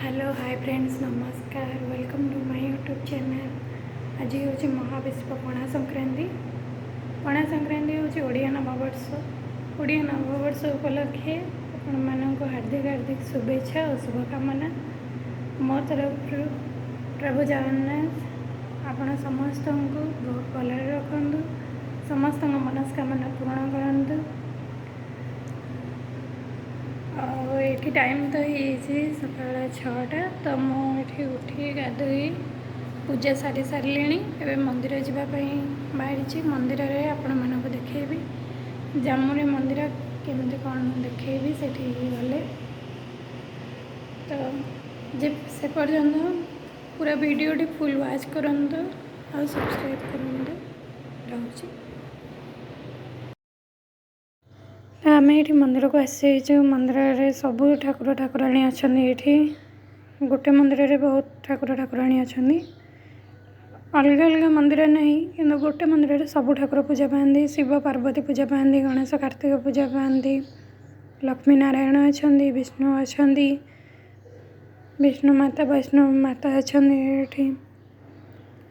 Hello hi friends नमस्कार welcome to my YouTube channel. आज हूँ महाविश्व पणा संक्रांति। पणा संक्रांति हूँ ओडिया नववर्ष। ओडिया नववर्ष उपलक्षे आपण मानक हार्दिक हार्दिक शुभेच्छा और शुभकामना। मो तरफ प्रभु जगन्नाथ आपण समस्त को बहुत भल रखु, समस्त मनस्कामना पूर्ण करूँ। ये टाइम तो ये सकाल 6टा, तो मुझे उठी गाधोई पूजा सारी सारे एवं मंदिर जावाई बाहरी। मंदिर में आपण मानक देखी जामुरी मंदिर केमती कौन देखी से गले तो जे से पर्यंत पूरा वीडियोटी फुल वॉच करूँ और सब्सक्राइब करूँ। रोचे आम ये मंदिर को आसी। मंदिर में सबू ठाकुर ठाकुराणी अच्छा। ये गोटे मंदिर में बहुत ठाकुर ठाकुराणी अच्छा। अलग अलग मंदिर नहीं कि गोटे मंदिर में सबू ठाकुर पूजा पाती। शिव पार्वती पूजा पाती, गणेश कार्तिक पूजा पाती, लक्ष्मी नारायण अच्छा, विष्णु अच्छा, विष्णु माता वैष्णव माता अच्छा, ये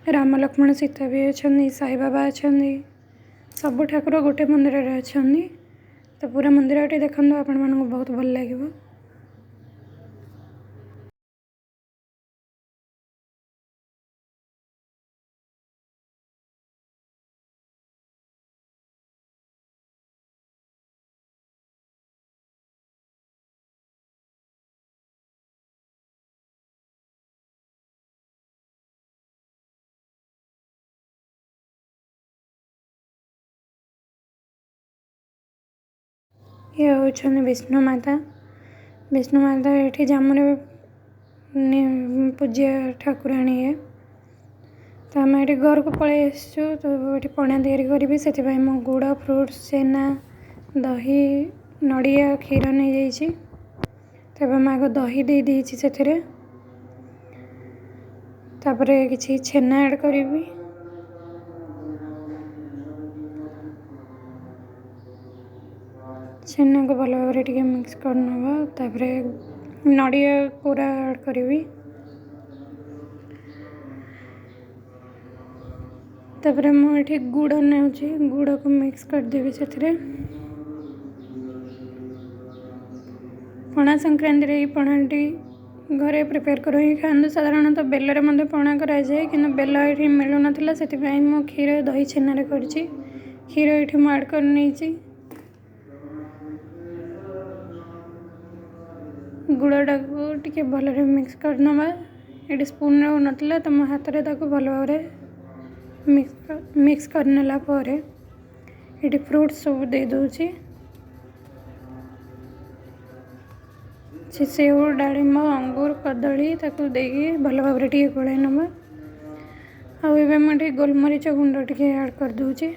राम लक्ष्मण सीता भी अच्छा, साई बाबा अच्छा। सबू ठाकुर गोटे मंदिर में अच्छा। तो पूरा मंदिर देखो आपण मानक बहुत भल लगे। ये हूँ विष्णु माता। विष्णु माता ये जामुन पूज्य ठाकुराणी है। तो आम ये घर को पलि आसचु। तो ये पणा तैयारी करी से मो गुड़ फ्रुट्स छेना दही नड़िया क्षीर नहीं जाइए। तो मैं आग दही दे देती से किसी छेना ऐड करी। छेना को भल भाव टे मिक्स कर नड़िया पूरा ऐड करी। तापर मुझे गुड़ ने गुड़ को मिक्स करदेवी से। पणा संक्रांति पणाटी घरे प्रिपेयर कर खाते। साधारणतः बेलरे मध्य पणा कराए कि बेल ये मिलू ना से मो क्षीर दही छेना कर क्षीर ये ऐड कर नहीं। गुड़टा को टी भल मिक्स करना। ये स्पून हो नाला तो मो हाथ में भल भाव मिक्स करनेला ये फ्रूट्स सब दे दूची। सेव डालिम अंगूर कदली देकी भल भाव गोल नवा। आए मुझे गोलमरीच गुंड टे ऐड कर दूची।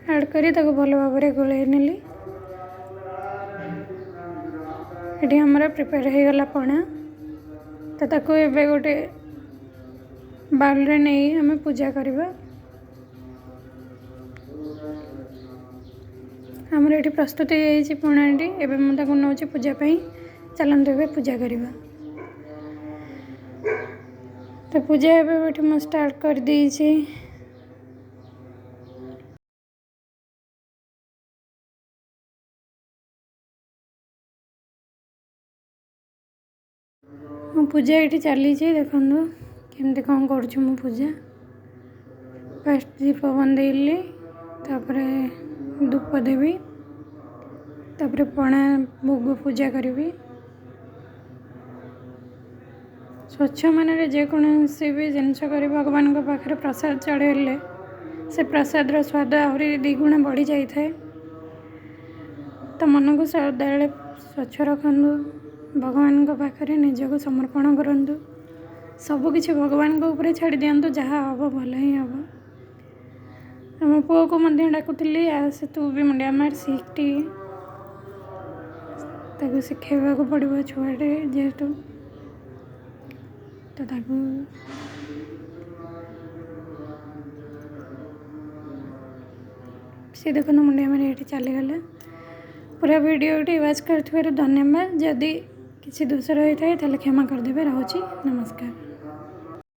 ऐड करी भल भाव गोल नेली। ये आमर प्रिपेयर हो गला पणा। तो ये गोटे बाउल रे नहीं आम पूजा करवा। आमर ये प्रस्तुत हो पणाटी। एवं मुझे नौ पूजापी चलते हुए पूजा करवा। तो पूजा एवं मुझे स्टार्ट कर देची। मो पूजा ये चली देखो केमती कौन कर पूजा। फर्स्ट दीप बंदेली धूप देवी तापर पणा भोग पूजा करी। स्वच्छ मन जेकोसी भी जिनस कर भगवान पाखे प्रसाद चढ़ेले से प्रसाद स्वाद आहरी द्विगुण बढ़ी जाए। तो मन को सदाबले स्वच्छ रखु। भगवान पाखे निजक समर्पण करूँ। सबकि भगवान ऊपर छाड़ी दिंतु। जहाँ हम भल ही हम। आम पुओ को डाकुली आस तू भी मुंडिया मार सीखटी शिखेवा पड़ो छुआटे जेहेतु। तो सी देखो मुंडिया मार ये चलीगला। पूरा वीडियो वॉच कर धन्यवाद। जदि କିଛି ଦୋଷ ରହିଥାଏ ତାହେଲେ କ୍ଷମା କରିଦେବେ। ରହୁଛି, ନମସ୍କାର।